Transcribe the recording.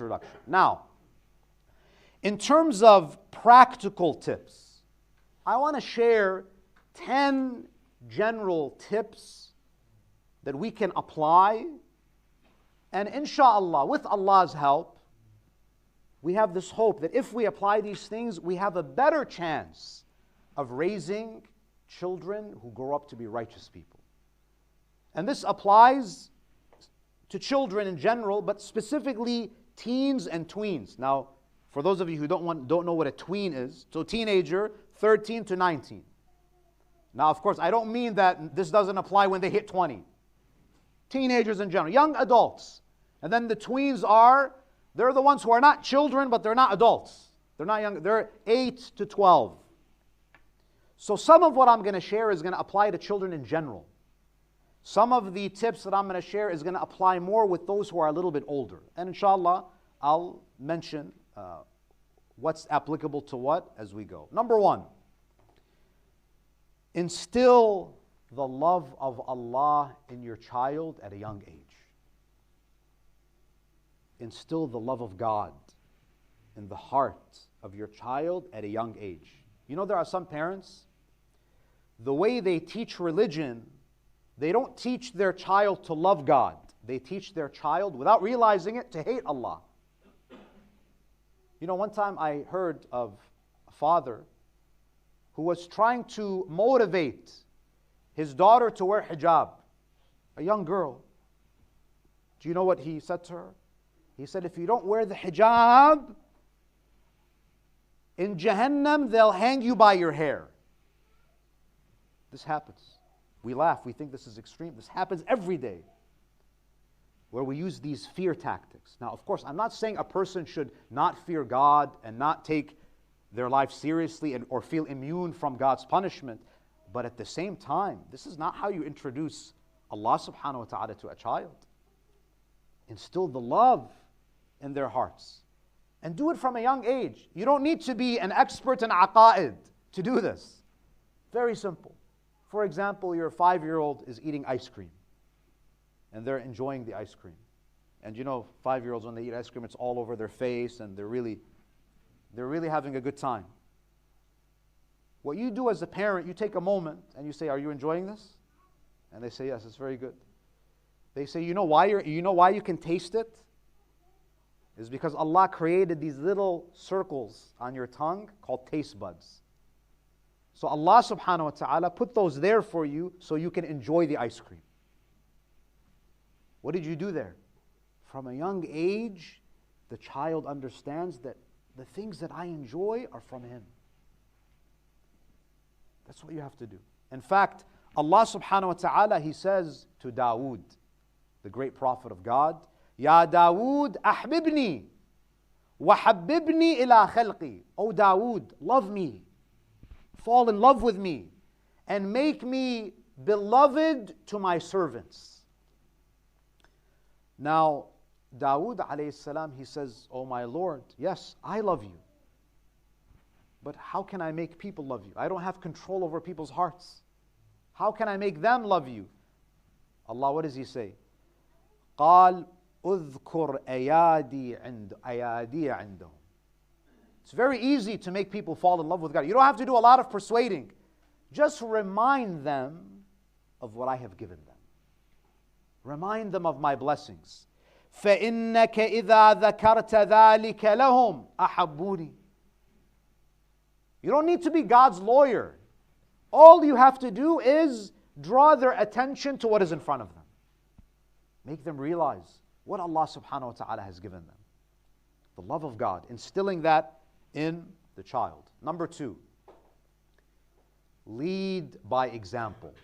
introduction. Now, in terms of practical tips, I want to share 10 general tips that we can apply. And inshallah, with Allah's help, we have this hope that if we apply these things, we have a better chance of raising children who grow up to be righteous people. And this applies to children in general, but specifically teens and tweens. Now, for those of you who don't know what a tween is, so teenager, 13 to 19. Now, of course, I don't mean that this doesn't apply when they hit 20. Teenagers in general, young adults. And then the tweens they're the ones who are not children, but they're not adults. They're not young, they're 8 to 12. So some of what I'm going to share is going to apply to children in general. Some of the tips that I'm going to share is going to apply more with those who are a little bit older. And inshallah, I'll mention what's applicable to what as we go. Number one, instill the love of Allah in your child at a young age. Instill the love of God in the heart of your child at a young age. You know, there are some parents, the way they teach religion, they don't teach their child to love God. They teach their child, without realizing it, to hate Allah. You know, one time I heard of a father who was trying to motivate his daughter to wear hijab, a young girl. Do you know what he said to her? He said, if you don't wear the hijab, in Jahannam, they'll hang you by your hair. This happens. We laugh, we think this is extreme. This happens every day, where we use these fear tactics. Now, of course, I'm not saying a person should not fear God and not take their life seriously or feel immune from God's punishment. But at the same time, this is not how you introduce Allah subhanahu wa ta'ala to a child. Instill the love in their hearts. And do it from a young age. You don't need to be an expert in aqa'id to do this. Very simple. For example, your 5-year-old is eating ice cream. And they're enjoying the ice cream. And you know, 5-year-olds, when they eat ice cream, it's all over their face and they're really having a good time. What you do as a parent, you take a moment and you say, are you enjoying this? And they say, yes, it's very good. They say, you know why you can taste it? It's because Allah created these little circles on your tongue called taste buds. So Allah subhanahu wa ta'ala put those there for you so you can enjoy the ice cream. What did you do there? From a young age, the child understands that the things that I enjoy are from Him. That's what you have to do. In fact, Allah subhanahu wa ta'ala, He says to Dawood, the great prophet of God, Ya Dawood, ahbibni, wa habbibni ila khalqi. O Dawood, love me, fall in love with me, and make me beloved to my servants. Now, Dawood alayhi salam, he says, oh my Lord, yes, I love you. But how can I make people love you? I don't have control over people's hearts. How can I make them love you? Allah, what does He say? قال اذكر أيادي عندهم. It's very easy to make people fall in love with God. You don't have to do a lot of persuading. Just remind them of what I have given them. Remind them of my blessings. فإنك إذا ذكرت ذلك لهم أحبوني. You don't need to be God's lawyer. All you have to do is draw their attention to what is in front of them. Make them realize what Allah subhanahu wa ta'ala has given them. The love of God, instilling that in the child. Number 2, lead by example.